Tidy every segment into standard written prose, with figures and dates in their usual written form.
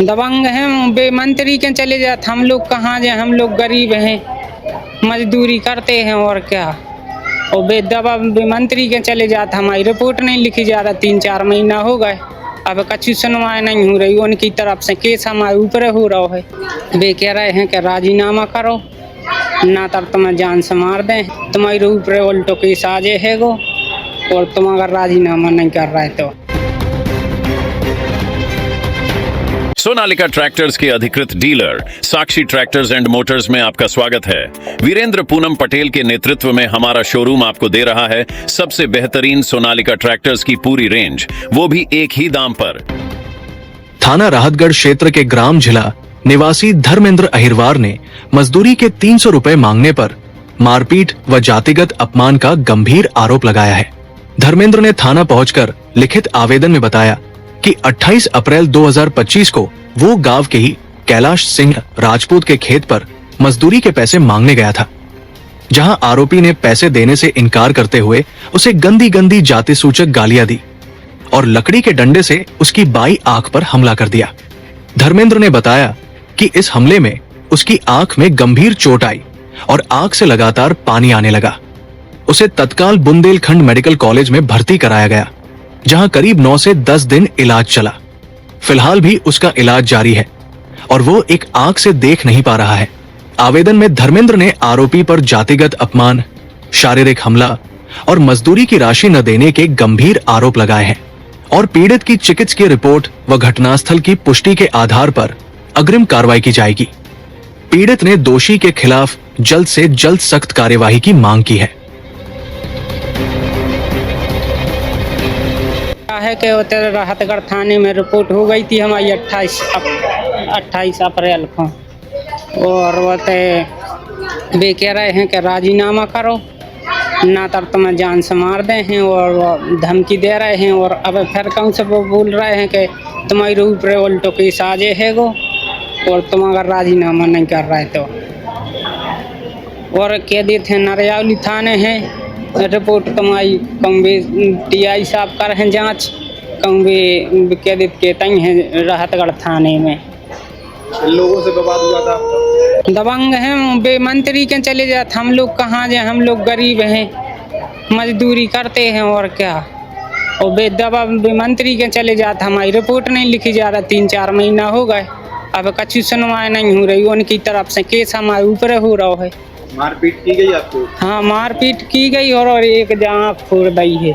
दबंग हैं बेमंत्री के चले जाते, हम लोग कहाँ जाए, हम लोग गरीब हैं, मजदूरी करते हैं और क्या। और बेमंत्री के चले जाते, हमारी रिपोर्ट नहीं लिखी जा रहा, 3-4 महीना हो गए, अब कच्ची सुनवाई नहीं हो रही, उनकी तरफ से केस हमारे ऊपर हो रहा है। वे कह रहे हैं कि राजीनामा करो ना तब तुम्हें जान से मार दें, तुम्हारे ऊपर उल्टो केस आ जाएगो और तुम अगर राजीनामा नहीं कर रहे तो। सोनालिका ट्रैक्टर्स के अधिकृत dealer Sakshi tractors and Motors में आपका स्वागत है। वीरेंद्र पूनम पटेल के नेतृत्व में हमारा शोरूम आपको दे रहा है सबसे बेहतरीन सोनालिका ट्रैक्टर्स की पूरी रेंज, वो भी एक ही दाम पर। थाना राहतगढ़ क्षेत्र के ग्राम झिला निवासी धर्मेंद्र अहिरवार ने मजदूरी के 300 रुपए मांगने पर मारपीट व जातिगत अपमान का गंभीर आरोप लगाया है। धर्मेंद्र ने थाना पहुंचकर लिखित आवेदन में बताया कि 28 अप्रैल 2025 को वो गांव के ही कैलाश सिंह राजपूत के खेत पर मजदूरी के पैसे मांगने गया था, जहां आरोपी ने पैसे देने से इनकार करते हुए उसे गंदी गंदी जाति सूचक गालियां दी और लकड़ी के डंडे से उसकी बाईं आंख पर हमला कर दिया। धर्मेंद्र ने बताया कि इस हमले में उसकी आंख में गंभीर चोट आई और आंख से लगातार पानी आने लगा। उसे तत्काल बुंदेलखंड मेडिकल कॉलेज में भर्ती कराया गया, जहां करीब 9 से 10 दिन इलाज चला। फिलहाल भी उसका इलाज जारी है और वो एक आंख से देख नहीं पा रहा है। आवेदन में धर्मेंद्र ने आरोपी पर जातिगत अपमान, शारीरिक हमला और मजदूरी की राशि न देने के गंभीर आरोप लगाए हैं और पीड़ित की चिकित्सकीय रिपोर्ट व घटनास्थल की पुष्टि के आधार पर अग्रिम कार्रवाई की जाएगी। पीड़ित ने दोषी के खिलाफ जल्द से जल्द सख्त कार्यवाही की मांग की है कि उधर राहतगढ़ थाने में रिपोर्ट हो गई थी हमारी 28 अप्रैल को, और वो वे कह रहे हैं कि राजीनामा करो ना तब तुम्हें जान से मार दें हैं और धमकी दे रहे हैं। और अब फिर कौन से वो बोल रहे हैं कि तुम्हारे ऊपर उल्टो केस आ जाएगो और तुम अगर राजीनामा नहीं कर रहे तो। और कह देते हैं नरियावली थाने हैं, रिपोर्ट तुम्हारी कंगे TI साहब कर हैं जांच, कंगे कह देते तई हैं राहतगढ़ थाने में। लोगों से विवाद हुआ था, दबंग हैं बेमंत्री के चले जाते, हम लोग कहाँ जाए, हम लोग गरीब हैं, मजदूरी करते हैं और क्या। और बेमंत्री के चले जाते, हमारी रिपोर्ट नहीं लिखी जा रहा, 3-4 महीना हो गए, अब कच्ची सुनवाई नहीं हो रही, उनकी तरफ से केस हमारे ऊपर हो रहा है। मारपीट की गई आपको? हाँ, मारपीट की गई और एक आँख फोड़ दी है।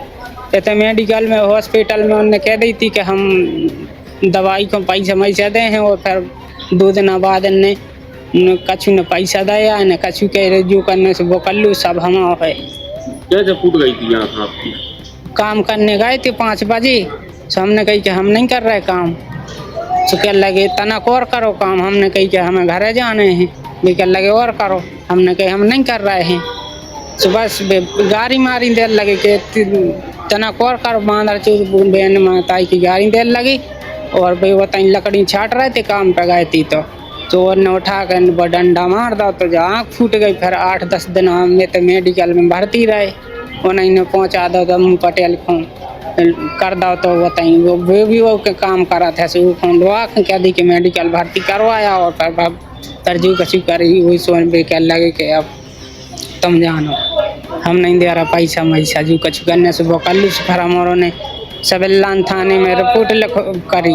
तो मेडिकल में हॉस्पिटल में उन्होंने कह दी थी कि हम दवाई को पैसा दें हैं और फिर 2 दिन बाद ने कछु ने पैसा दिया न कछु कह जो करने से वो कर लो सब हम है। कैसे फूट गई थी आँख आपकी? काम करने गए थे 5 बजे, तो हमने कही कि हम नहीं कर रहे काम, तो क्या लगे तनक और करो काम, हमने कही कि हमें घर जाने हैं, लेकिन लगे और करो, हमने कहे हम नहीं कर रहे हैं। तो बस गाड़ी मारी देर लगे कि तनक और करो, बांधर चूर बहन माताई की गाड़ी देर लगी और भाई वो तई लकड़ी छाट रहे थे, काम पे गए थी तो उन्हें उठा कर डंडा मार दो तो आँख फूट गई। फिर 8-10 दिन में तो मेडिकल में भर्ती रहे, उन्हें पहुँचा दो तो मुँह पटेल को कर दो तो बताई वो भी के काम करा था, सो खोंडवा कह दी कि मेडिकल भर्ती करवाया और फिर तरजू कछु करी वही सोच के लगे कि अब तुम जानो हम नहीं दे रहा पैसा जू कछु करने से वो कर लूँ। फिर हमारों ने सबेलान थाने में रिपोर्ट करी,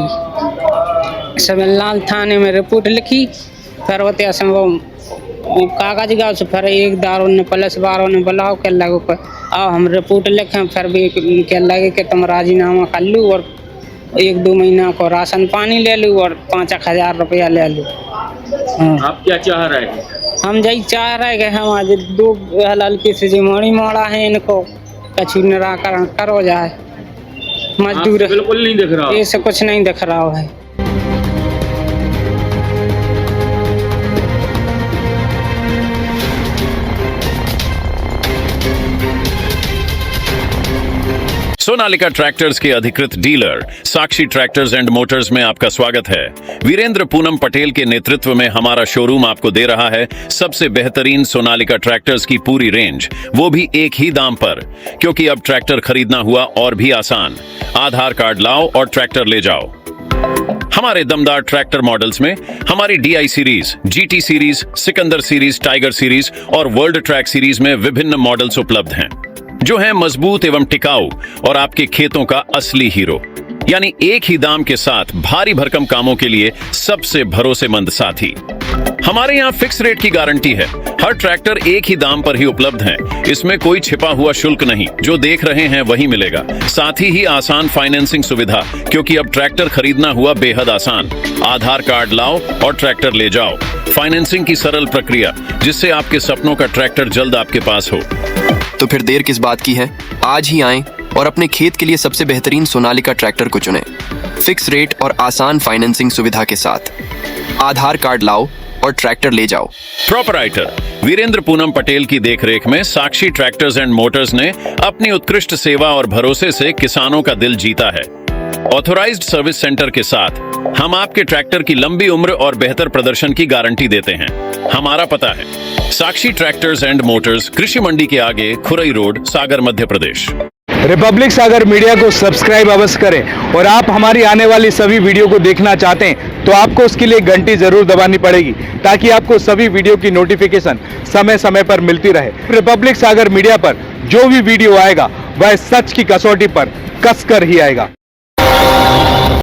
सबेलान थाने में रिपोर्ट लिखी, फिर होते असम वो कागज गाँव से फिर एक दारों ने पुलिस वालों ने बुलाओ के लगो को आओ हम रिपोर्ट लिखें, फिर भी क्या लगे कि तुम राजीनामा कर लूँ और 1-2 महीना को राशन पानी ले लूँ और 5-1 हज़ार रुपया ले लूँ। आप क्या चाह रहे हैं? हम यही चाह रहे कि हम आज 2 हलाल की सिजमोड़ी मोड़ा है, इनको कछु निराकरण करो जाए। मजदूर बिल्कुल नहीं दिख रहा, ऐसे कुछ नहीं दिख रहा है। सोनालिका ट्रैक्टर्स के अधिकृत dealer Sakshi tractors and Motors में आपका स्वागत है। वीरेंद्र पूनम पटेल के नेतृत्व में हमारा शोरूम आपको दे रहा है सबसे बेहतरीन सोनालिका ट्रैक्टर्स की पूरी रेंज, वो भी एक ही दाम पर। क्योंकि अब ट्रैक्टर खरीदना हुआ और भी आसान। आधार कार्ड लाओ और ट्रैक्टर ले जाओ। हमारे दमदार ट्रैक्टर मॉडल्स में हमारी DI series, GT series, Sikandar series, tiger series और वर्ल्ड ट्रैक सीरीज में विभिन्न मॉडल्स उपलब्ध हैं, जो हैं मजबूत एवं टिकाऊ और आपके खेतों का असली हीरो। यानी एक ही दाम के साथ भारी भरकम कामों के लिए सबसे भरोसेमंद साथी। हमारे यहाँ फिक्स रेट की गारंटी है। हर ट्रैक्टर एक ही दाम पर ही उपलब्ध है। इसमें कोई छिपा हुआ शुल्क नहीं, जो देख रहे हैं वही मिलेगा। साथ ही आसान फाइनेंसिंग सुविधा, क्योंकि अब ट्रैक्टर खरीदना हुआ बेहद आसान। आधार कार्ड लाओ और ट्रैक्टर ले जाओ। फाइनेंसिंग की सरल प्रक्रिया, जिससे आपके सपनों का ट्रैक्टर जल्द आपके पास हो। तो फिर देर किस बात की है? आज ही आएं और अपने खेत के लिए सबसे बेहतरीन सोनालिका ट्रैक्टर को चुनें। फिक्स रेट और आसान फाइनेंसिंग सुविधा के साथ। आधार कार्ड लाओ और ट्रैक्टर ले जाओ। प्रोपराइटर वीरेंद्र पूनम पटेल की देखरेख में साक्षी ट्रैक्टर्स एंड मोटर्स ने अपनी उत्कृष्ट सेवा और भरोसे से किसानों का दिल जीता है। ऑथोराइज्ड सर्विस सेंटर के साथ हम आपके ट्रैक्टर की लंबी उम्र और बेहतर प्रदर्शन की गारंटी देते हैं। हमारा पता है साक्षी ट्रैक्टर्स एंड मोटर्स, कृषि मंडी के आगे, खुरई रोड, सागर, मध्य प्रदेश। रिपब्लिक सागर मीडिया को सब्सक्राइब अवश्य करें और आप हमारी आने वाली सभी वीडियो को देखना चाहते हैं तो आपको उसके लिए घंटी जरूर दबानी पड़ेगी, ताकि आपको सभी वीडियो की नोटिफिकेशन समय समय पर मिलती रहे। रिपब्लिक सागर मीडिया पर जो भी वीडियो आएगा वह सच की कसौटी पर कसकर ही आएगा।